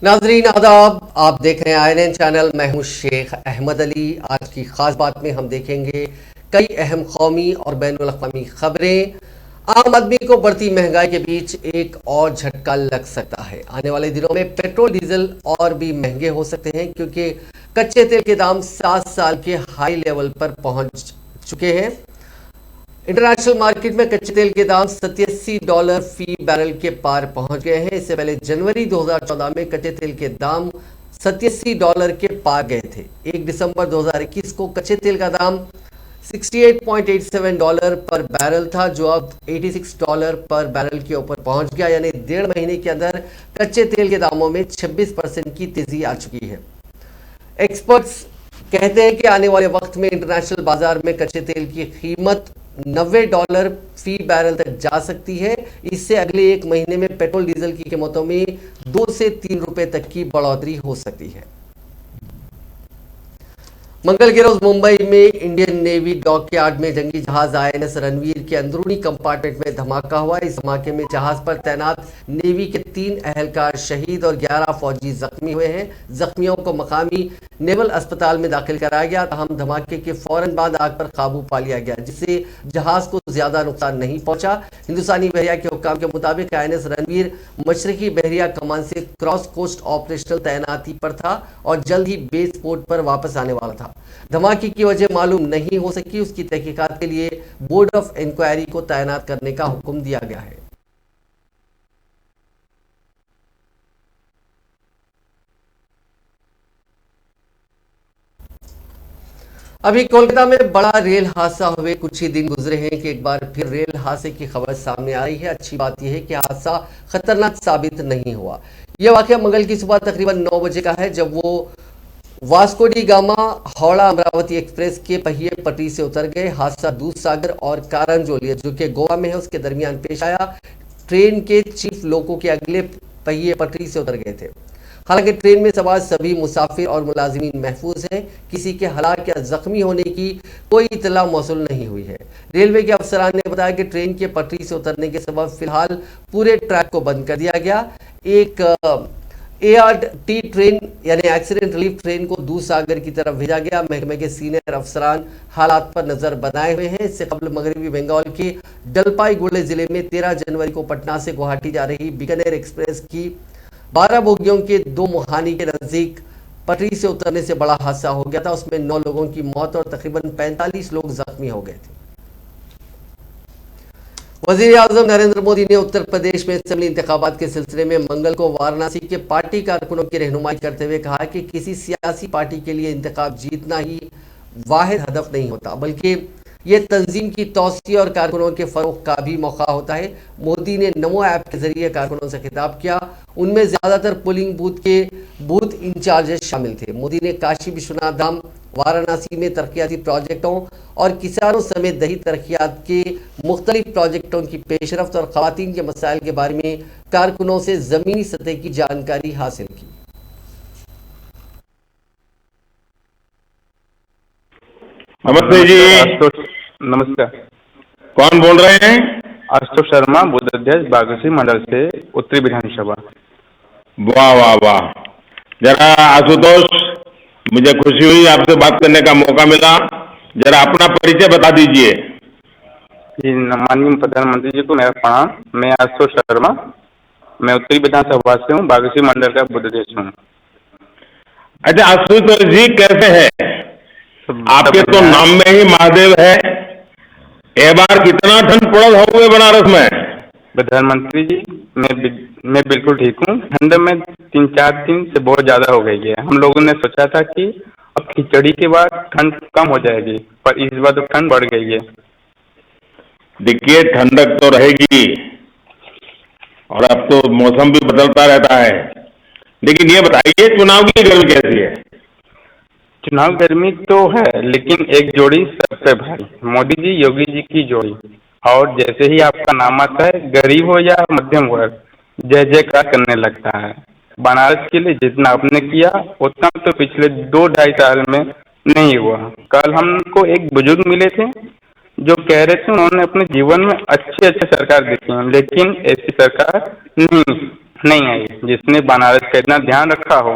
नाजरीन आदाब, आप देख रहे हैं INN चैनल। मैं हूं शेख अहमद अली। आज की खास बात में हम देखेंगे कई अहम कौमी और बैनुल अक़वामी खबरें। आम आदमी को बढ़ती महंगाई के बीच एक और झटका लग सकता है। आने वाले दिनों में पेट्रोल डीजल और भी महंगे हो सकते हैं, क्योंकि कच्चे तेल के दाम 7 साल के हाई लेवल पर पहुंच चुके हैं। इंटरनेशनल मार्केट में कच्चे तेल के दाम $87 फी बैरल के पार पहुंच गए हैं। इससे पहले जनवरी 2014 में कच्चे तेल के दाम $87 के पार गए थे। 1 दिसंबर 2021 को कच्चे तेल का दाम $68.87 पर बैरल था, जो अब $86 पर बैरल के ऊपर पहुंच गया। यानी 1.5 महीने के अंदर कच्चे तेल के दामों में 26% की तेजी आ चुकी है। एक्सपर्ट्स कहते हैं कि आने वाले वक्त में इंटरनेशनल बाजार में कच्चे तेल की कीमत $90 फी बैरल तक जा सकती है। इससे अगले 1 महीने में पेट्रोल डीजल की कीमतों में 2 से 3 रुपए तक की बढ़ोतरी हो सकती है। मंगल के रोज मुंबई में इंडियन नेवी डॉकयार्ड में जंगी जहाज INS रणवीर के अंदरूनी कंपार्टमेंट में धमाका हुआ। इस धमाके में जहाज पर तैनात नेवी के 3 अहलकार शहीद और 11 फौजी जख्मी हुए हैं। जख्मियों को मकामी नेवल अस्पताल में दाखिल कराया गया। तहम धमाके के फौरन बाद आग पर काबू पा लिया गया, जिससे जहाज को ज्यादा नुकसान नहीं पहुंचा। हिंदुस्तानी बहरिया के हुक्काम के मुताबिक INS रणवीर मशरकी बहरिया कमान से क्रॉस कोस्ट ऑपरेशनल तैनाती पर था और जल्द ही बेस पोर्ट पर वापस आने वाला था। धमाके की वजह मालूम नहीं हो सकी। उसकी तहकीकात के लिए बोर्ड ऑफ इंक्वायरी को तैनात करने का हुक्म दिया गया है। अभी कोलकाता में बड़ा रेल हादसा हुए कुछ ही दिन गुजरे हैं कि एक बार फिर रेल हादसे की खबर सामने आ रही है। अच्छी बात यह है कि हादसा खतरनाक साबित नहीं हुआ। यह वाकया मंगल की सुबह तकरीबन 9 बजे का है, जब वो Vasco D gamma Howrah Amravati express के पहिए पटरी से उतर गए। हादसा दूधसागर और कारंजोली, जो कि गोवा में है, उसके दरमियान पेश आया। ट्रेन के चीफ लोको के अगले पहिए पटरी से उतर गए थे। हालांकि ट्रेन में सवार सभी मुसाफिर और मुलाजिमीन महफूज हैं। किसी के हलाक या जख्मी होने की कोई इतला मौसूल नहीं हुई है। रेलवे के अफसरान ने बताया कि ट्रेन के पटरी से उतरने के सबब फिलहाल पूरे ट्रैक को बंद कर दिया गया। एक ART ट्रेन यानी एक्सीडेंट रिलीफ ट्रेन को दूधसागर की तरफ भेजा गया। महकमे के सीनियर अफसरान हालात पर नजर बनाए हुए हैं। इससे कबल मगरबी बंगाल के जलपाईगुड़ी जिले में 13 जनवरी को पटना से गुवाहाटी जा रही बीकानेर एक्सप्रेस की 12 बोगियों के 2 मुहानी के नजदीक पटरी से उतरने से बड़ा हादसा हो गया था। उसमें 9 लोगों की मौत और तकरीबन 45 लोग जख्मी हो गए थे। वजीर आजम नरेंद्र मोदी ने उत्तर प्रदेश में असेंबली इंतखाबात के सिलसिले में मंगल को वाराणसी के पार्टी कारकुनों की रहनुमाई करते हुए कहा कि किसी सियासी पार्टी के लिए इंतखाब जीतना ही वाहिद हदफ नहीं होता, बल्कि ये तंजीम की तौसी और कारकुनों के फरोग का भी मौका होता है। मोदी ने नमो ऐप के जरिए कारकुनों से खिताब किया। उनमें ज्यादातर पोलिंग बूथ के बूथ इंचार्जेस शामिल थे। मोदी ने काशी विश्वनाथ धाम, वाराणसी में तरक्याती प्रोजेक्टों और किसानों समेत दही तरक्यात के मुख्तलिफ प्रोजेक्टों की पेशरफ्त और खवातीन के मसाइल के बारे में कारकुनों से जमीनी सतह की जानकारी हासिल की। नमस्ते जी। आशुतोष, नमस्कार। कौन बोल रहे हैं? आशुतोष शर्मा, बूथ अध्यक्ष बागेश्वरी मंडल से उत्तरी विधानसभा। वाह वाह वाह। जरा आशुतोष, मुझे खुशी हुई आपसे बात करने का मौका मिला। जरा अपना परिचय बता दीजिए। माननीय प्रधानमंत्री जी को मेरा प्रणाम। मैं आशुतोष शर्मा, मैं उत्तरी विधानसभा से हूँ, बागेश्वरी मंडल का बूथ अध्यक्ष हूँ। अच्छा आशुतोष जी, कैसे हैं? आपके तो नाम में ही महादेव है। ए बार कितना ठंड पड़ल हुए बनारस में? प्रधानमंत्री जी, मैं बिल्कुल ठीक हूँ। ठंड में 3-4 दिन से बहुत ज्यादा हो गई है। हम लोगों ने सोचा था कि अब खिचड़ी के बाद ठंड कम हो जाएगी, पर इस बार तो ठंड बढ़ गई है। देखिए, ठंडक तो रहेगी और अब तो मौसम भी बदलता रहता है। लेकिन ये बताइए, चुनाव की गर्मी कैसी है? चुनाव गर्मी तो है, लेकिन एक जोड़ी सबसे भारी, मोदी जी योगी जी की जोड़ी। और जैसे ही आपका नाम आता है, गरीब हो या मध्यम वर्ग, जय जयकार करने लगता है। बनारस के लिए जितना आपने किया उतना तो पिछले 2-2.5 साल में नहीं हुआ। कल हमको एक बुजुर्ग मिले थे जो कह रहे थे उन्होंने अपने जीवन में अच्छे अच्छे सरकार देखी हैं, लेकिन ऐसी सरकार नहीं नहीं आई जिसने बनारस का इतना ध्यान रखा हो।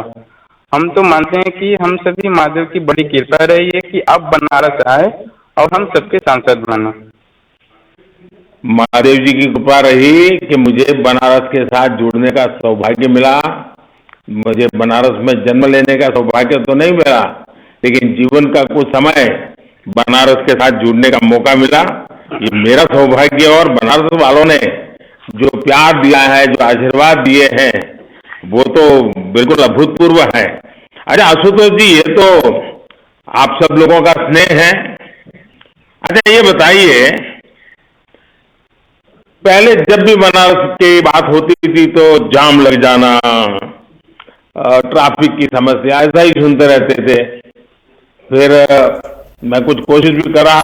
हम तो मानते हैं कि हम सभी महादेव की बड़ी कृपा रही है कि अब बनारस आए और हम सबके सांसद बने। महादेव जी की कृपा रही कि मुझे बनारस के साथ जुड़ने का सौभाग्य मिला। मुझे बनारस में जन्म लेने का सौभाग्य तो नहीं मिला, लेकिन जीवन का कुछ समय बनारस के साथ जुड़ने का मौका मिला। ये मेरा सौभाग्य और बनारस वालों ने जो प्यार दिया है, जो आशीर्वाद दिए हैं, वो तो बिल्कुल अभूतपूर्व है। अच्छा आशुतोष जी, ये तो आप सब लोगों का स्नेह है। अच्छा ये बताइए, पहले जब भी बनारस की बात होती थी तो जाम लग जाना, ट्रैफिक की समस्या, ऐसा ही सुनते रहते थे। फिर मैं कुछ कोशिश भी करा।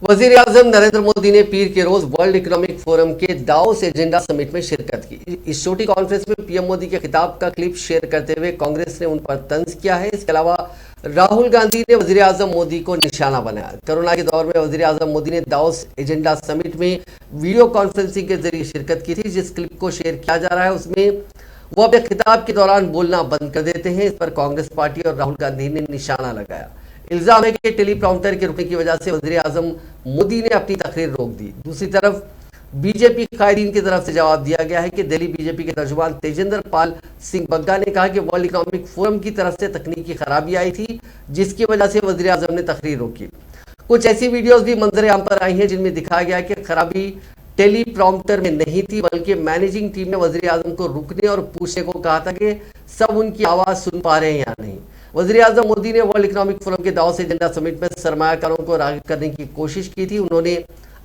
वजीर आजम नरेंद्र मोदी ने पीर के रोज वर्ल्ड इकोनॉमिक फोरम के दावोस एजेंडा समिट में शिरकत की। इस छोटी कॉन्फ्रेंस में पीएम मोदी के खिताब का क्लिप शेयर करते हुए कांग्रेस ने उन पर तंज किया है। इसके अलावा राहुल गांधी ने वजीर आजम मोदी को निशाना बनाया। कोरोना के दौर में वजीर आजम मोदी ने दावोस एजेंडा समिट में वीडियो कॉन्फ्रेंसिंग के जरिए शिरकत की थी। जिस क्लिप को शेयर किया जा रहा है उसमें वो अपने खिताब के दौरान बोलना बंद कर देते हैं। इस पर कांग्रेस पार्टी और राहुल गांधी ने निशाना लगाया। इल्जाम है कि टेलीप्रॉम्प्टर के रुकने की वजह से वजीर आजम मोदी ने अपनी तकरीर रोक दी। दूसरी तरफ बीजेपी कायदीन की तरफ से जवाब दिया गया है कि दिल्ली बीजेपी के तर्जुमान तेजेंद्र पाल सिंह बग्गा ने कहा कि वर्ल्ड इकोनॉमिक फोरम की तरफ से तकनीकी खराबी आई थी, जिसकी वजह से वजीर आजम ने तकरीर रोकी। कुछ ऐसी वीडियोस भी मंजर आम पर आई हैं जिनमें दिखाया गया कि खराबी टेलीप्रॉम्प्टर में नहीं थी, बल्कि मैनेजिंग टीम ने वजीर आजम को रुकने और पूछने को कहा था कि सब उनकी आवाज सुन पा रहे हैं या नहीं। वजीर आजम मोदी ने वर्ल्ड इकोनॉमिक फोरम के दावोस एजेंडा समिट में सरमायाकारों को राग़िब करने की कोशिश की थी। उन्होंने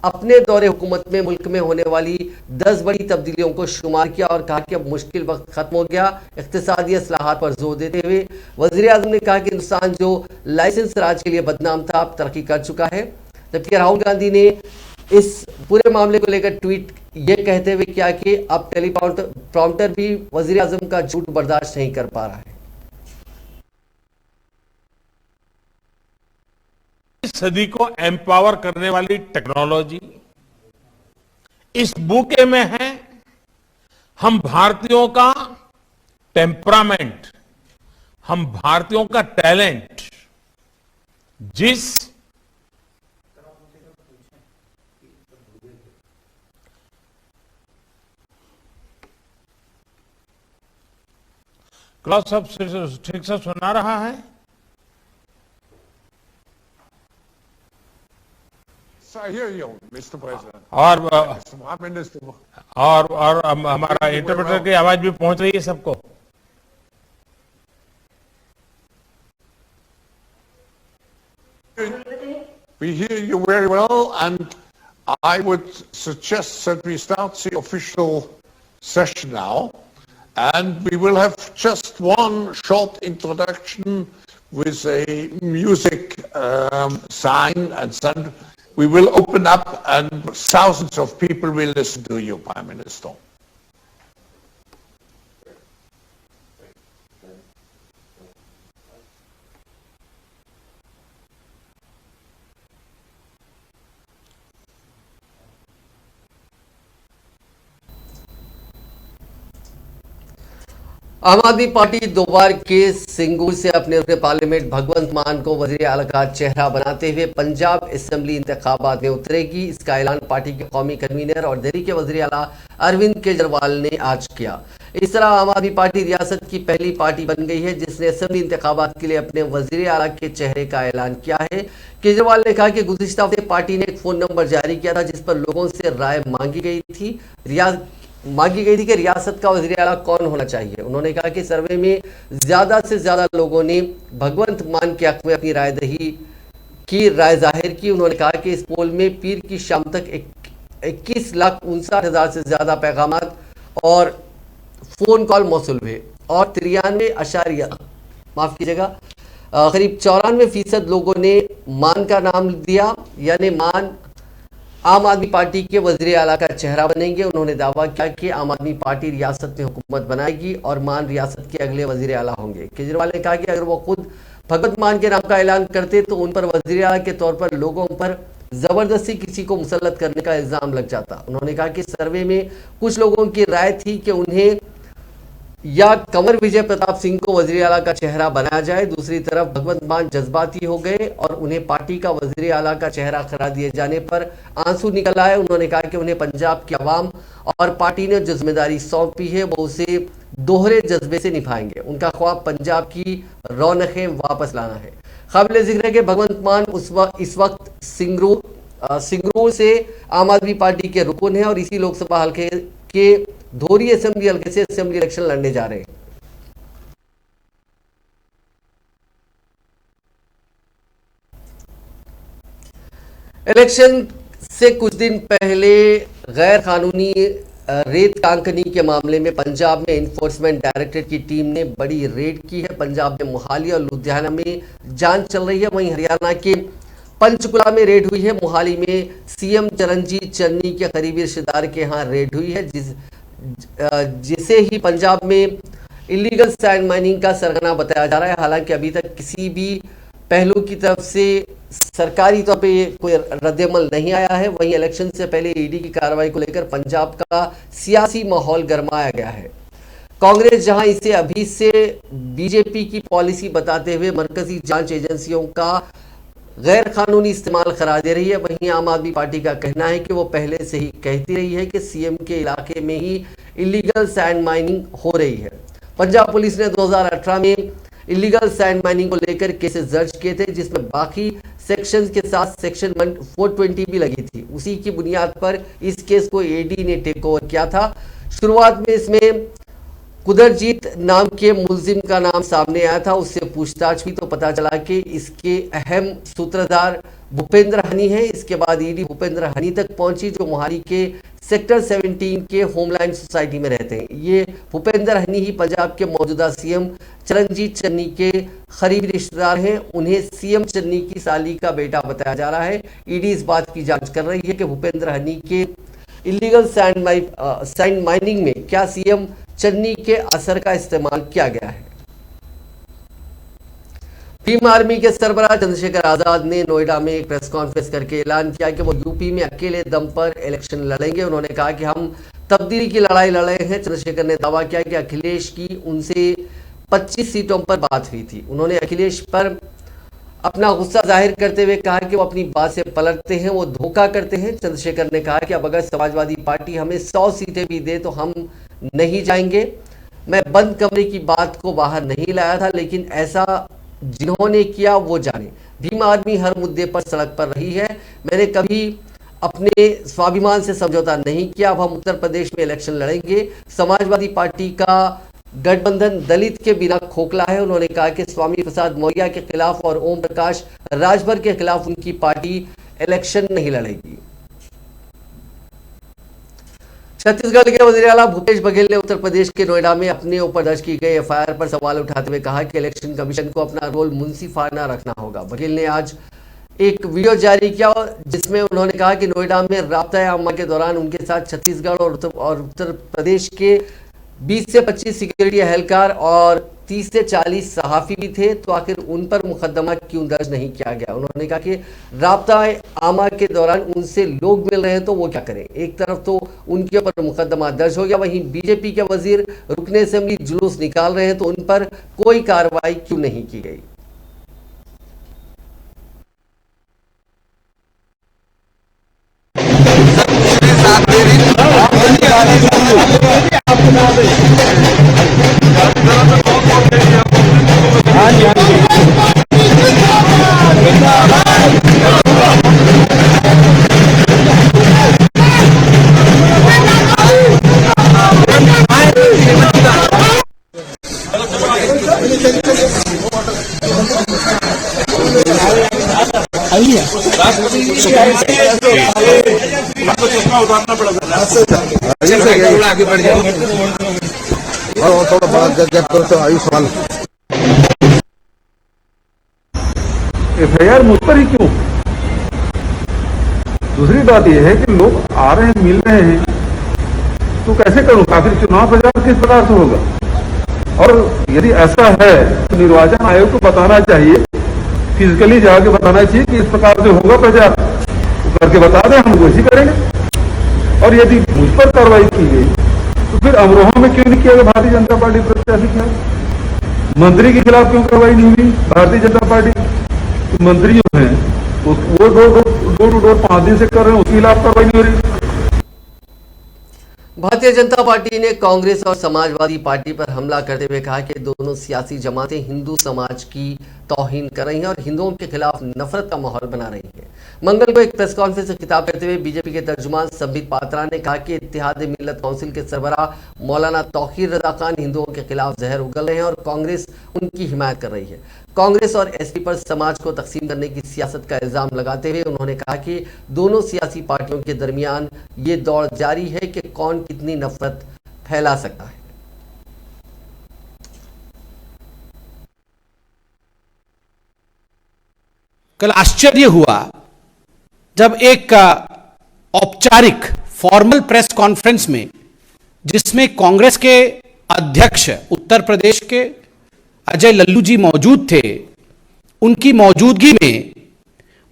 अपने दौरे हुकूमत में मुल्क में होने वाली 10 बड़ी तब्दीलियों को शुमार किया और कहा कि अब मुश्किल वक्त खत्म हो गया। इक़्तिसादी इस्लाहात पर जोर देते हुए वजीर आजम ने कहा कि हिंदुस्तान जो लाइसेंस राज के लिए बदनाम था, अब तरक्की कर चुका है। जबकि राहुल गांधी ने इस पूरे मामले को लेकर ट्वीट ये कहते हुए किया कि अब टेलीप्रॉम्प्टर भी वजीर आजम का झूठ बर्दाश्त नहीं कर पा रहा है। इस सदी को एम्पावर करने वाली टेक्नोलॉजी इस बुके में है। हम भारतीयों का टेम्परामेंट, हम भारतीयों का टैलेंट, जिस क्लास सब ठीक से सुना रहा है? I hear you, Mr. President. और Prime Minister. और हमारा इंटरप्रेटर की आवाज भी पहुंच रही है सबको। We hear you very well, and I would suggest that we start the official session now, and we will have just one short introduction with a music sign, and then we will open up and thousands of people will listen to you, Prime Minister. आम आदमी party दो बार के सिंगूर से अपने parliament भगवंत मान को वजीर आला का चेहरा बनाते हुए पंजाब असेंबली इंतखाबात में उतरेगी। इसका ऐलान पार्टी के कौमी कन्वीनर और दिल्ली के वजीर आला अरविंद केजरीवाल ने आज किया। इस तरह आम आदमी पार्टी रियासत की पहली पार्टी बन गई है जिसने असेंबली इंतखाबात के लिए अपने वजीर आला के चेहरे का ऐलान किया है। केजरीवाल ने कहा कि गुज़िश्ता हफ्ते पार्टी ने एक फ़ोन नंबर जारी किया था जिस पर लोगों से राय मांगी गई थी कि रियासत का वज़ीर आला कौन होना चाहिए। उन्होंने कहा कि सर्वे में ज़्यादा से ज़्यादा लोगों ने भगवंत मान के हक़ में अपनी राय जाहिर की। उन्होंने कहा कि इस पोल में पीर की शाम तक 21,59,000 से ज़्यादा पैगामात और फ़ोन कॉल मौसूल हुए और 93% करीब 94% लोगों ने मान का नाम दिया, यानी मान आम आदमी पार्टी के वज़ीर आला का चेहरा बनेंगे। उन्होंने दावा किया कि आम आदमी पार्टी रियासत में हुकूमत बनाएगी और मान रियासत के अगले वज़ीर आला होंगे। केजरीवाल ने कहा कि अगर वो खुद भगवंत मान के नाम का ऐलान करते तो उन पर वज़ीर आला के तौर पर लोगों पर ज़बरदस्ती किसी को मुसल्लत करने का इल्ज़ाम लग जाता। उन्होंने कहा कि सर्वे में कुछ लोगों की राय थी कि उन्हें या कंवर विजय प्रताप सिंह को वजीर आला का चेहरा बनाया जाए। दूसरी तरफ भगवंत मान जज्बाती हो गए और उन्हें पार्टी का वजीर आला का चेहरा करार दिए जाने पर आंसू निकल आए। उन्होंने कहा कि उन्हें पंजाब की आवाम और पार्टी ने जो जिम्मेदारी सौंपी है वो उसे दोहरे जज्बे से निभाएंगे। उनका ख्वाब पंजाब की रौनकें वापस लाना है। काबिल जिक्र है कि भगवंत मान इस वक्त सिंगरूर से आम आदमी पार्टी के रुकन है और इसी लोकसभा हल्के के धोरी असेंबली हल्के से असेंबली इलेक्शन लड़ने जा रहे हैं। इलेक्शन से कुछ दिन पहले गैर कानूनी रेत कांकनी के मामले में पंजाब में इन्फोर्समेंट डायरेक्टरेट की टीम ने बड़ी रेड की है। पंजाब में मोहाली और लुधियाना में जांच चल रही है। वहीं हरियाणा के पंचकुला में रेड हुई है। मोहाली में सीएम चरणजीत चन्नी के करीबी रिश्तेदार के यहाँ रेड हुई है, जिसे ही पंजाब में इलीगल सैंड माइनिंग का सरगना बताया जा रहा है। हालांकि अभी तक किसी भी पहलू की तरफ से सरकारी तौर पे कोई रद्देमल नहीं आया है। वहीं इलेक्शन से पहले ईडी की कार्रवाई को लेकर पंजाब का सियासी माहौल गरमाया गया है। कांग्रेस जहां इसे अभी से बीजेपी की पॉलिसी बताते हुए मरकजी जांच एजेंसियों का गैर कानूनी इस्तेमाल करार दे रही है, वहीं आम आदमी पार्टी का कहना है कि वो पहले से ही कहती रही है कि सीएम के इलाके में ही इलीगल सैंड माइनिंग हो रही है। पंजाब पुलिस ने 2018 में इलीगल सैंड माइनिंग को लेकर केसेस दर्ज किए थे, जिसमें बाकी सेक्शंस के साथ सेक्शन 420 भी लगी थी। उसी की बुनियाद पर इस केस को ईडी ने टेक ओवर किया था। शुरुआत में इसमें कुदरजीत नाम के मुलजिम का नाम सामने आया था। उससे पूछताछ हुई तो पता चला कि इसके अहम सूत्रधार भूपेंद्र हनी है। इसके बाद ईडी भूपेंद्र हनी तक पहुंची, जो मोहाली के सेक्टर 17 के होमलैंड सोसाइटी में रहते हैं। ये भूपेंद्र हनी ही पंजाब के मौजूदा सीएम चरणजीत चन्नी के करीबी रिश्तेदार हैं। उन्हें सीएम चन्नी की साली का बेटा बताया जा रहा है। ईडी इस बात की जांच कर रही है कि भूपेंद्र हनी के इलीगल सैंड माइनिंग में क्या सीएम चन्नी के असर का इस्तेमाल किया गया है। भीम आर्मी के सरबराह चंद्रशेखर आजाद ने नोएडा में एक प्रेस कॉन्फ्रेंस करके ऐलान किया कि वो यूपी में अकेले दम पर इलेक्शन लड़ेंगे। उन्होंने कहा कि हम तब्दीली की लड़ाई लड़ रहे हैं। चंद्रशेखर ने दावा किया कि अखिलेश की उनसे 25 सीटों पर बात हुई थी। उन्होंने अखिलेश पर अपना गुस्सा जाहिर करते हुए कहा कि वो अपनी बात से पलटते हैं, वो धोखा करते हैं। चंद्रशेखर ने कहा कि अब अगर समाजवादी पार्टी हमें 100 सीटें भी दे तो हम नहीं जाएंगे। मैं बंद कमरे की बात को बाहर नहीं लाया था, लेकिन ऐसा जिन्होंने किया वो जाने। भीम आर्मी हर मुद्दे पर सड़क पर रही है। मैंने कभी अपने स्वाभिमान से समझौता नहीं किया। अब हम उत्तर प्रदेश में इलेक्शन लड़ेंगे। समाजवादी पार्टी का गठबंधन दलित के बिना खोखला है। उन्होंने कहा कि स्वामी प्रसाद मौर्य के खिलाफ और ओम प्रकाश राजभर के खिलाफ उनकी पार्टी इलेक्शन नहीं लड़ेगी। छत्तीसगढ़ के वजीर आला भूपेश बघेल ने उत्तर प्रदेश के नोएडा में अपने ऊपर दर्ज की गई एफआईआर पर सवाल उठाते हुए कहा कि इलेक्शन कमीशन को अपना रोल मुंसिफाना रखना होगा। बघेल ने आज एक वीडियो जारी किया जिसमें उन्होंने कहा कि नोएडा में राब्ता आमा के दौरान उनके साथ छत्तीसगढ़ और उत्तर प्रदेश के 20 से 25 सिक्योरिटी एहलकार और 30 से 40 सहाफ़ी भी थे, तो आखिर उन पर मुकदमा क्यों दर्ज नहीं किया गया। उन्होंने कहा कि राब्ता आमा के दौरान उनसे लोग मिल रहे हैं तो वो क्या करें। एक तरफ तो उनके ऊपर मुकदमा दर्ज हो गया, वहीं बीजेपी के वजीर रुकने असेंबली जुलूस निकाल रहे हैं तो उन पर कोई कार्रवाई क्यों नहीं की गई। उतारना पड़ेगा आगे बढ़ जाओ थोड़ा बड़ा गैप करो तो आयु सवाल। एफआईआर मुझ पर ही क्यों? दूसरी बात यह है कि लोग आ रहे हैं, मिल रहे हैं, तो कैसे करूं? आखिर चुनाव प्रचार किस प्रकार से होगा? और यदि ऐसा है तो निर्वाचन आयोग को बताना चाहिए, फिजिकली जाके बताना चाहिए कि इस प्रकार से होगा प्रचार, तो करके बता दें, हम वैसी करेंगे। और यदि मुझ पर कार्रवाई की गई तो फिर अमरोहा में क्यों नहीं किया गया भारतीय जनता पार्टी प्रत्याशी के खिलाफ? मंत्री के खिलाफ क्यों कार्रवाई नहीं हुई भारतीय जनता पार्टी? तो मंत्री जो हैं वो डोर टू डोर 5 दिन से कर रहे हैं, उसके खिलाफ कार्रवाई नहीं हो रही। भारतीय जनता पार्टी ने कांग्रेस और समाजवादी पार्टी पर हमला करते हुए कहा कि दोनों सियासी जमातें हिंदू समाज की तौहीन कर रही हैं और हिंदुओं के खिलाफ नफरत का माहौल बना रही हैं। मंगल को एक प्रेस कॉन्फ्रेंस से खिताब करते हुए बीजेपी के तर्जुमान संबित पात्रा ने कहा कि इत्तेहाद मिल्लत काउंसिल के सरबराह मौलाना तौकीर रजा खान हिंदुओं के खिलाफ जहर उगल रहे हैं और कांग्रेस उनकी हिमायत कर रही है। कांग्रेस और एसपी पर समाज को तकसीम करने की सियासत का इल्जाम लगाते हुए उन्होंने कहा कि दोनों सियासी पार्टियों के दरमियान ये दौड़ जारी है कि कौन कितनी नफरत फैला सकता है। कल आश्चर्य हुआ जब एक औपचारिक फॉर्मल प्रेस कॉन्फ्रेंस में, जिसमें कांग्रेस के अध्यक्ष उत्तर प्रदेश के अजय लल्लू जी मौजूद थे, उनकी मौजूदगी में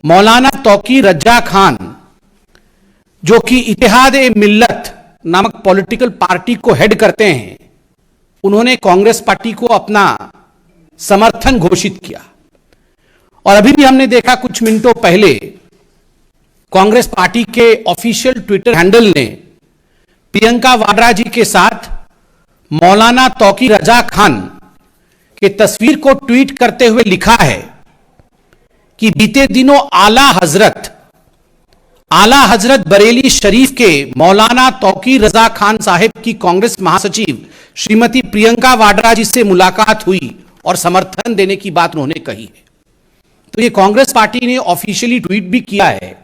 मौलाना तौकीर रजा खान, जो कि इत्तेहाद मिल्लत नामक पॉलिटिकल पार्टी को हेड करते हैं, उन्होंने कांग्रेस पार्टी को अपना समर्थन घोषित किया। और अभी भी हमने देखा कुछ मिनटों पहले कांग्रेस पार्टी के ऑफिशियल ट्विटर हैंडल ने प्रियंका वाड्रा जी के साथ मौलाना तौकीर रजा खान के तस्वीर को ट्वीट करते हुए लिखा है कि बीते दिनों आला हजरत बरेली शरीफ के मौलाना तौकीर रजा खान साहिब की कांग्रेस महासचिव श्रीमती प्रियंका वाड्रा जी से मुलाकात हुई और समर्थन देने की बात उन्होंने कही है। तो ये कांग्रेस पार्टी ने ऑफिशियली ट्वीट भी किया है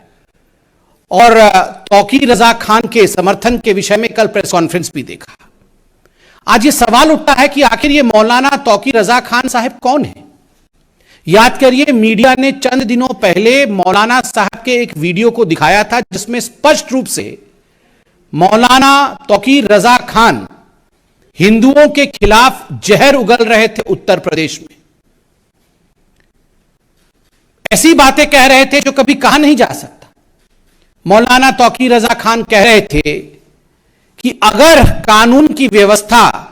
और तौकीर रजा खान के समर्थन के विषय में कल प्रेस कॉन्फ्रेंस भी देखा। आज ये सवाल उठता है कि आखिर ये मौलाना तौकीर रजा खान साहब कौन है? याद करिए, मीडिया ने चंद दिनों पहले मौलाना साहब के एक वीडियो को दिखाया था जिसमें स्पष्ट रूप से मौलाना तौकीर रजा खान हिंदुओं के खिलाफ जहर उगल रहे थे उत्तर प्रदेश में। ऐसी बातें कह रहे थे जो कभी कहा नहीं जा सकता। मौलाना तौकीर रजा खान कह रहे थे कि अगर कानून की व्यवस्था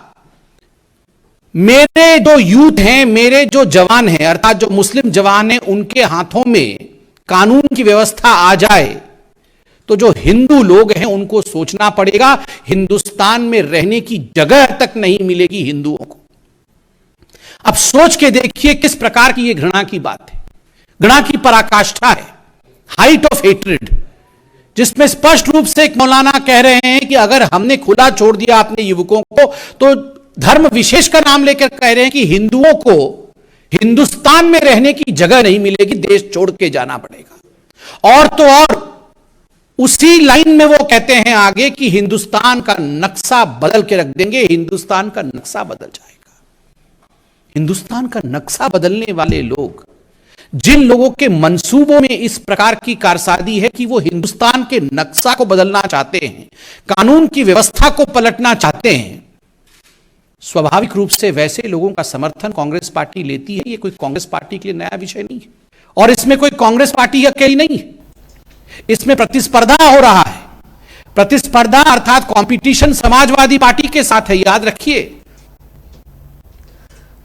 मेरे जो यूथ हैं, मेरे जो जवान हैं, अर्थात जो मुस्लिम जवान हैं, उनके हाथों में कानून की व्यवस्था आ जाए तो जो हिंदू लोग हैं उनको सोचना पड़ेगा, हिंदुस्तान में रहने की जगह तक नहीं मिलेगी हिंदुओं को। अब सोच के देखिए किस प्रकार की यह घृणा की बात है, घृणा की पराकाष्ठा है, हाइट ऑफ हेट्रेड, जिसमें स्पष्ट रूप से एक मौलाना कह रहे हैं कि अगर हमने खुला छोड़ दिया अपने युवकों को तो धर्म विशेष का नाम लेकर कह रहे हैं कि हिंदुओं को हिंदुस्तान में रहने की जगह नहीं मिलेगी, देश छोड़ के जाना पड़ेगा। और तो और उसी लाइन में वो कहते हैं आगे कि हिंदुस्तान का नक्शा बदल के रख देंगे, हिंदुस्तान का नक्शा बदल जाएगा। हिंदुस्तान का नक्शा बदलने वाले लोग, जिन लोगों के मंसूबों में इस प्रकार की कारसादी है कि वो हिंदुस्तान के नक्शा को बदलना चाहते हैं, कानून की व्यवस्था को पलटना चाहते हैं, स्वाभाविक रूप से वैसे लोगों का समर्थन कांग्रेस पार्टी लेती है। ये कोई कांग्रेस पार्टी के लिए नया विषय नहीं है और इसमें कोई कांग्रेस पार्टी अकेली नहीं है, इसमें प्रतिस्पर्धा हो रहा है। प्रतिस्पर्धा अर्थात कंपटीशन समाजवादी पार्टी के साथ है, याद रखिए।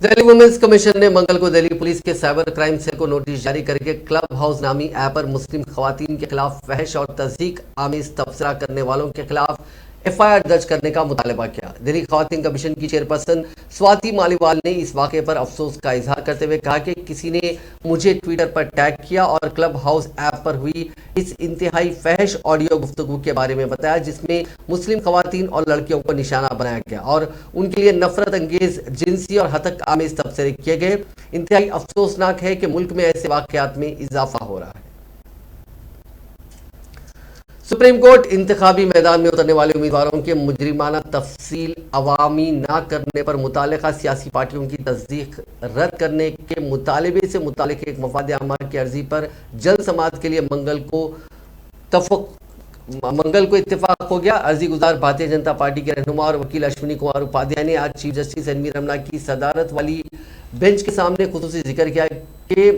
दिल्ली वुमेन्स कमीशन ने मंगल को दिल्ली पुलिस के साइबर क्राइम सेल को नोटिस जारी करके क्लब हाउस नामी ऐप पर मुस्लिम खवातीन के खिलाफ फहश और तज़हीक आमीज तबसरा करने वालों के खिलाफ एफआईआर दर्ज करने का मुतालबा किया। दिल्ली खवातीन कमीशन की चेयरपर्सन स्वाति मालीवाल ने इस वाक़े पर अफसोस का इजहार करते हुए कहा कि किसी ने मुझे ट्विटर पर टैग किया और क्लब हाउस ऐप पर हुई इस इंतहाई फहश ऑडियो गुफ्तगू के बारे में बताया जिसमें मुस्लिम खवातीन और लड़कियों को निशाना बनाया गया और उनके लिए नफरत अंगेज, जिनसी और हतक आमेज तबसरे किए गए। इंतहाई अफसोसनाक है कि मुल्क में ऐसे वाक़यात में इजाफा हो रहा है। सुप्रीम कोर्ट इंतखाबी मैदान में उतरने वाले उम्मीदवारों के मुजरिमाना तफसील अवामी न करने पर मुतालिका सियासी पार्टियों की तस्दीक रद्द करने के मुतालबे से मुतालिक एक मफाद-ए-आमा की अर्जी पर जल्द समाअत के लिए मंगल को इत्तेफाक हो गया। अर्जी गुजार भारतीय जनता पार्टी के रहनुमा और वकील अश्विनी कुमार उपाध्याय ने आज chief justice N V Ramana की सदारत वाली बेंच के सामने खुसूसी जिक्र किया कि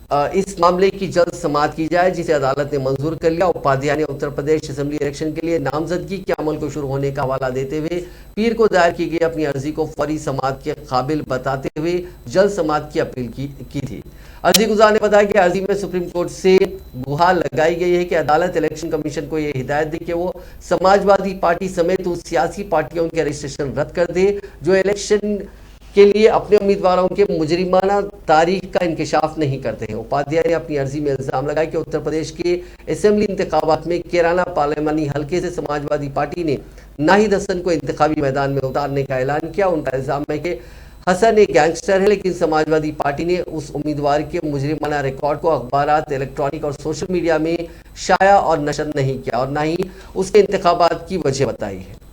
इस मामले की जल्द समाअत की जाए, जिसे अदालत ने मंजूर कर लिया। उपाध्याय ने उत्तर प्रदेश असेंबली इलेक्शन के लिए नामजदगी के अमल को शुरू होने का हवाला देते हुए पीर को दायर की गई अपनी अर्जी को फौरी समाअत के काबिल बताते हुए जल्द समाअत की अपील की थी। अर्जी गुजार ने बताया कि अर्जी में सुप्रीम कोर्ट से गुहार लगाई गई है कि अदालत इलेक्शन कमीशन को यह हिदायत दे कि वो समाजवादी पार्टी समेत उन सियासी पार्टियों के रजिस्ट्रेशन रद्द कर दे जो इलेक्शन के लिए अपने उम्मीदवारों के मुजरिमाना तारीख का इंकशाफ नहीं करते हैं। उपाध्याय ने अपनी अर्जी में इल्जाम लगाया कि उत्तर प्रदेश के असेंबली इंतखाबात में कैराना पार्लियामानी हल्के से समाजवादी पार्टी ने नाहिद हसन को इंतखाबी मैदान में उतारने का ऐलान किया। उनका इल्जाम है कि हसन एक गैंगस्टर है, लेकिन समाजवादी पार्टी ने उस उम्मीदवार के मुजरिमाना रिकॉर्ड को अखबारात, इलेक्ट्रॉनिक और सोशल मीडिया में शाया और नशर नहीं किया और न ही उसके इंतखाबात की वजह बताई है।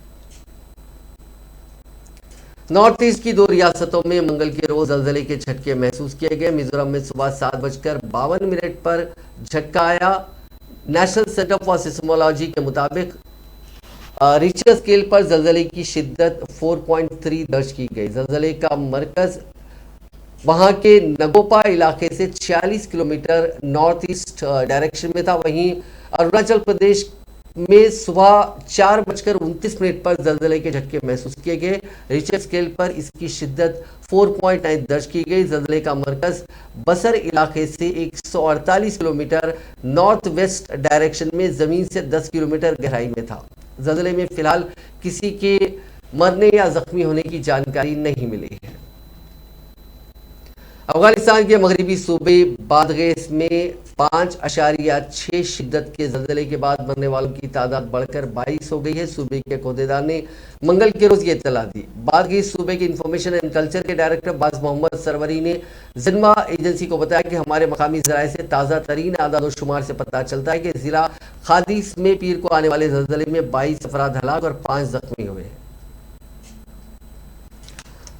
नॉर्थ ईस्ट की 2 रियासतों में मंगल के रोज जलजले के झटके महसूस किए गए। मिजोरम में सुबह 7:52 पर झटका आया। नेशनल सेंटर फॉर सिस्मोलॉजी के मुताबिक रिक्टर स्केल पर जलजले की शिद्दत 4.3 दर्ज की गई। जलजले का मरकज वहां के नगोपा इलाके से 46 किलोमीटर नॉर्थ ईस्ट डायरेक्शन में था। वहीं अरुणाचल प्रदेश में सुबह 4:29 पर जलजले के झटके महसूस किए गए। रिक्टर स्केल पर इसकी शिद्दत 4.9 दर्ज की गई। जलजले का मरकज बसर इलाके से 148 किलोमीटर नॉर्थ वेस्ट डायरेक्शन में जमीन से 10 किलोमीटर गहराई में था। जलजले में फिलहाल किसी के मरने या जख्मी होने की जानकारी नहीं मिली है। अफगानिस्तान के मगरबी सूबे बादगेस में 5.6 शिद्दत के जलजले के बाद मरने वालों की तादाद बढ़कर 22 हो गई है। सूबे के कोहदेदार ने मंगल के रोज ये इत्तला दी। बादगेस सूबे के इंफॉर्मेशन एंड कल्चर के डायरेक्टर बाज मोहम्मद सरवरी ने जिन्मा एजेंसी को बताया कि हमारे मकामी जराये से ताज़ा तरीन आदाद शुमार से पता चलता है कि जिला खादीस में पीर को आने वाले जलजले में 22 अफराद हलाक और 5 जख्मी हुए हैं।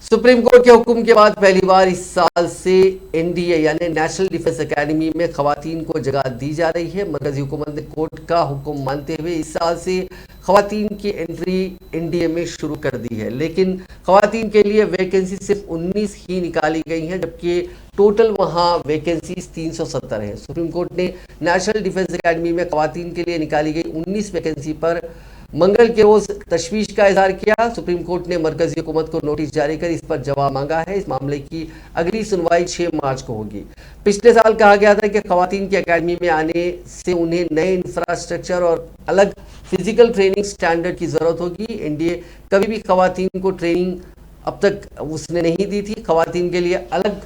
सुप्रीम कोर्ट के हुक्म के बाद पहली बार इस साल से एनडीए यानी नेशनल डिफेंस एकेडमी में खवातीन को जगह दी जा रही है। मरकजी हुकूमत ने कोर्ट का हुक्म मानते हुए इस साल से खवातीन की एंट्री एनडीए में शुरू कर दी है, लेकिन खवातीन के लिए वैकेंसी सिर्फ 19 ही निकाली गई हैं, जबकि टोटल वहां वैकेंसीज 370 हैं। सुप्रीम कोर्ट ने नेशनल डिफेंस एकेडमी में खवातीन के लिए निकाली गई 19 वैकेंसी पर मंगल के रोज तशवीश का इजहार किया। सुप्रीम कोर्ट ने मरकजी हुकूमत को नोटिस जारी कर इस पर जवाब मांगा है। इस मामले की अगली सुनवाई 6 मार्च को होगी। पिछले साल कहा गया था कि खवातीन की अकेडमी में आने से उन्हें नए इंफ्रास्ट्रक्चर और अलग फिजिकल ट्रेनिंग स्टैंडर्ड की जरूरत होगी। एनडीए कभी भी खवातीन को ट्रेनिंग अब तक उसने नहीं दी थी। खवातीन के लिए अलग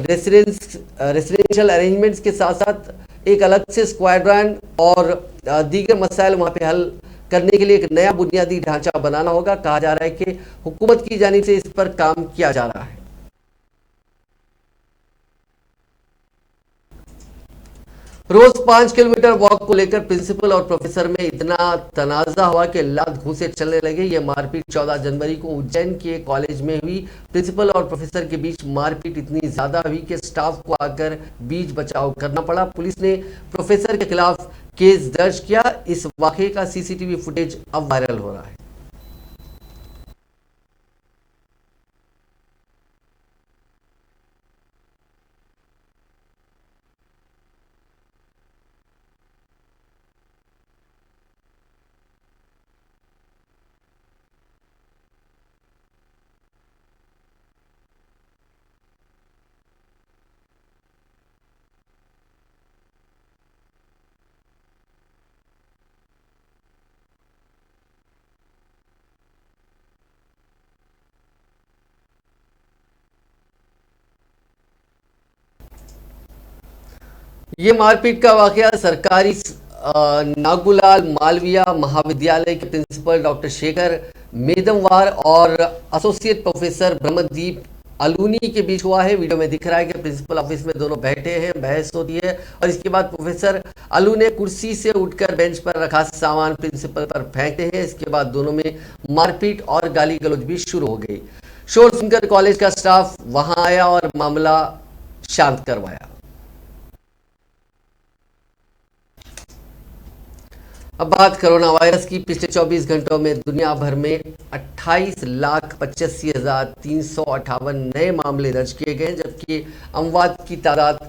रेसिडेंशियल अरेंजमेंट्स के साथ साथ एक अलग से स्क्वाड्रन और दीगर मसाइल वहाँ पे हल करने के लिए एक नया बुनियादी ढांचा बनाना होगा। कहा जा रहा है कि हुकूमत की जानिब से इस पर काम किया जा रहा है। रोज 5 किलोमीटर वॉक को लेकर प्रिंसिपल और प्रोफेसर में इतना तनाजा हुआ कि लात घूंसे चलने लगे। यह मारपीट 14 जनवरी को उज्जैन के कॉलेज में हुई। प्रिंसिपल और प्रोफेसर के बीच मारपीट इतनी ज्यादा हुई कि स्टाफ को आकर बीच बचाव करना पड़ा। पुलिस ने प्रोफेसर के खिलाफ केस दर्ज किया। इस वाकये का सीसीटीवी फुटेज अब वायरल हो रहा है। ये मारपीट का वाकया सरकारी नागुलाल मालविया महाविद्यालय के प्रिंसिपल डॉक्टर शेखर मेदमवार और एसोसिएट प्रोफेसर ब्रह्मदीप अलूनी के बीच हुआ है। वीडियो में दिख रहा है कि प्रिंसिपल ऑफिस में दोनों बैठे हैं, बहस होती है और इसके बाद प्रोफेसर अलू ने कुर्सी से उठकर बेंच पर रखा सामान प्रिंसिपल पर फेंकते हैं। इसके बाद दोनों में मारपीट और गाली गलौज भी शुरू हो गई। शोर सुनकर कॉलेज का स्टाफ वहां आया और मामला शांत करवाया। अब बात कोरोना वायरस की। पिछले 24 घंटों में दुनिया भर में 28,85,358 नए मामले दर्ज किए गए, जबकि अमवात की तादाद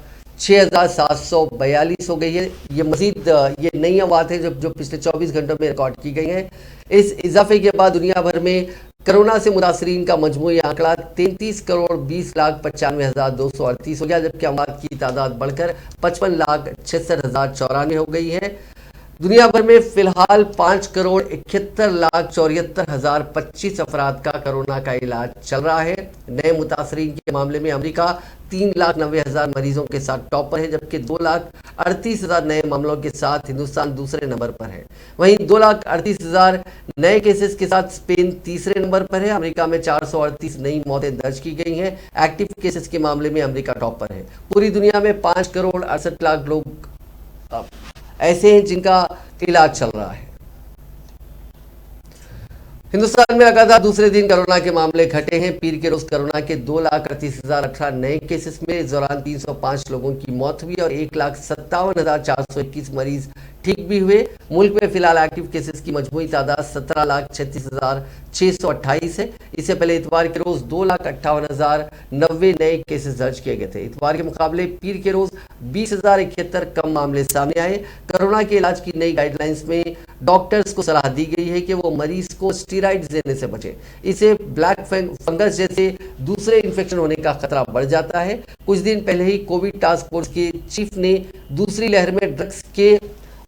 6,742 हो गई है। ये मजीद ये नई बात है जो पिछले 24 घंटों में रिकॉर्ड की गई है। इस इजाफे के बाद दुनिया भर में कोरोना से मुतासरीन का मजमूई आंकड़ा 33,20,95,238 हो गया, जबकि अमवात की तादाद बढ़कर 55,66,094 हो गई है। दुनिया भर में फिलहाल 5,71,74,025 अफराद का कोरोना का इलाज चल रहा है। नए मुतासरीन के मामले में अमेरिका 3,90,000 मरीजों के साथ टॉपर है, जबकि 2,38,000 नए मामलों के साथ हिंदुस्तान दूसरे नंबर पर है। वहीं 2,38,000 नए केसेस के साथ स्पेन तीसरे नंबर पर है। अमेरिका में 438 नई मौतें दर्ज की गई हैं। एक्टिव केसेस के मामले में अमेरिका टॉपर है। पूरी दुनिया में 5,68,00,000 लोग ऐसे हैं जिनका इलाज चल रहा है। हिंदुस्तान में लगातार दूसरे दिन कोरोना के मामले घटे हैं। पीर के रोज कोरोना के 2,38,018 नए केसेस में इस दौरान 305 लोगों की मौत हुई और 1,57,421 मरीज ठीक भी हुए। मुल्क में फिलहाल एक्टिव केसेस की मजमूई तादाद 17,36,628 है। इससे पहले इतवार के रोज 2,58,090 नए केसेस दर्ज किए गए थे। इतवार के मुकाबले पीर के रोज 20,071 कम मामले सामने आए। कोरोना के इलाज की नई गाइडलाइंस में डॉक्टर्स को सलाह दी गई है कि वो मरीज को स्टीरॉइड्स देने से बचे। इससे ब्लैक फंगस जैसे दूसरे इन्फेक्शन होने का खतरा बढ़ जाता है। कुछ दिन पहले ही कोविड टास्क फोर्स के चीफ ने दूसरी लहर में ड्रग्स के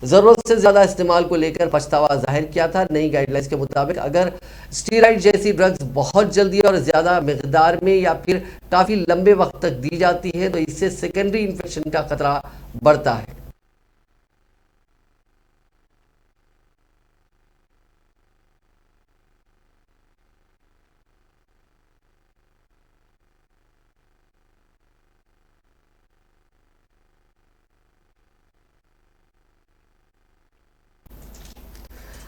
जरूरत से ज्यादा इस्तेमाल को लेकर पछतावा जाहिर किया था। नई गाइडलाइंस के मुताबिक अगर स्टीरॉइड जैसी ड्रग्स बहुत जल्दी और ज्यादा मिकदार में या फिर काफी लंबे वक्त तक दी जाती है तो इससे सेकेंडरी इन्फेक्शन का खतरा बढ़ता है।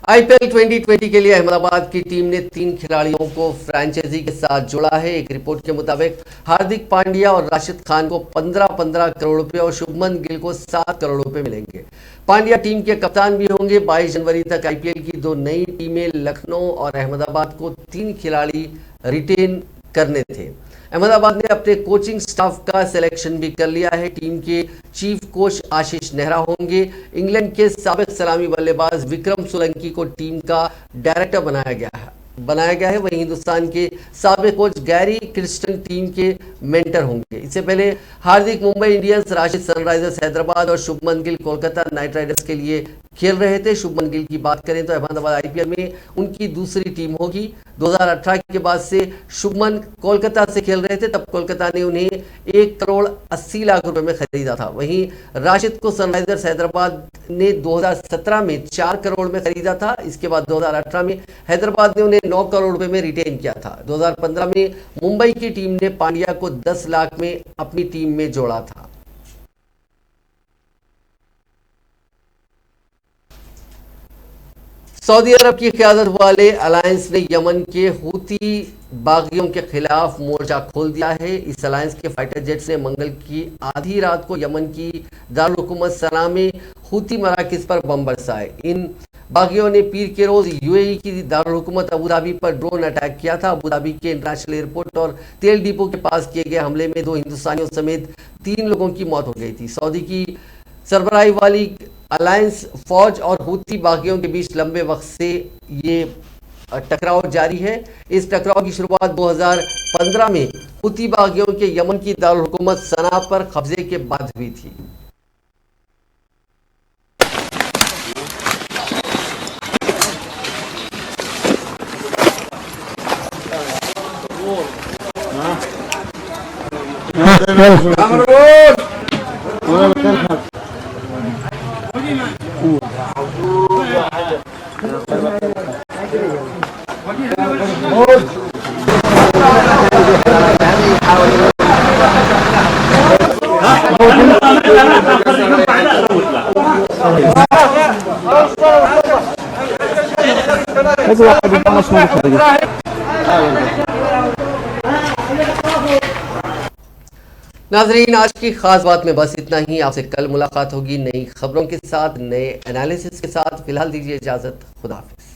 आईपीएल 2020 के लिए अहमदाबाद की टीम ने 3 खिलाड़ियों को फ्रेंचाइजी के साथ जोड़ा है। एक रिपोर्ट के मुताबिक हार्दिक पांड्या और राशिद खान को 15-15 करोड़ रुपए और शुभमन गिल को 7 करोड़ रुपए मिलेंगे। पांड्या टीम के कप्तान भी होंगे। 22 जनवरी तक आईपीएल की 2 नई टीमें लखनऊ और अहमदाबाद को 3 खिलाड़ी रिटेन करने थे। अहमदाबाद ने अपने कोचिंग स्टाफ का सिलेक्शन भी कर लिया है। टीम के चीफ कोच आशीष नेहरा होंगे। इंग्लैंड के साबिक सलामी बल्लेबाज विक्रम सोलंकी को टीम का डायरेक्टर बनाया गया है। वहीं हिंदुस्तान के साबिक कोच गैरी क्रिस्टन टीम के मेंटर होंगे। इससे पहले हार्दिक मुंबई इंडियंस, राशिद सनराइजर्स हैदराबाद और शुभमन गिल कोलकाता नाइट राइडर्स के लिए खेल रहे थे। शुभमन गिल की बात करें तो अहमदाबाद आईपीएल में उनकी दूसरी टीम होगी। 2018 के बाद से शुभमन कोलकाता से खेल रहे थे, तब कोलकाता ने उन्हें 1,80,00,000 रुपए में खरीदा था। वहीं राशिद को सनराइजर्स हैदराबाद ने 2017 में 4 करोड़ में खरीदा था। इसके बाद 2018 में हैदराबाद ने उन्हें 9 करोड़ रुपए में रिटेन किया था। 2015 में मुंबई की टीम ने पांड्या को 10 लाख में अपनी टीम में जोड़ा था। सऊदी अरब की क़यादत वाले अलायंस ने यमन के हूती बागियों के खिलाफ मोर्चा खोल दिया है। इस अलायंस के फाइटर जेट्स ने मंगल की आधी रात को यमन की दारुल हुकूमत सना में हूती मराकिज पर बम बरसाए। इन बागियों ने पीर के रोज यूएई की दारुल हुकूमत अबू धाबी पर ड्रोन अटैक किया था। अबू धाबी के इंटरनेशनल एयरपोर्ट और तेल डिपो के पास किए गए हमले में 2 हिंदुस्तानियों समेत 3 लोगों की मौत हो गई थी। सऊदी की सरबराही वाली अलायंस फौज और हूती बागियों के बीच लंबे वक्त से ये टकराव जारी है। इस टकराव की शुरुआत 2015 में हूती बागियों के यमन की दारुल हुकूमत सना पर कब्जे के बाद हुई थी। नाजरीन, आज की खास बात में बस इतना ही। आपसे कल मुलाकात होगी नई खबरों के साथ, नए एनालिसिस के साथ। फिलहाल दीजिए इजाजत। खुदा हाफिज।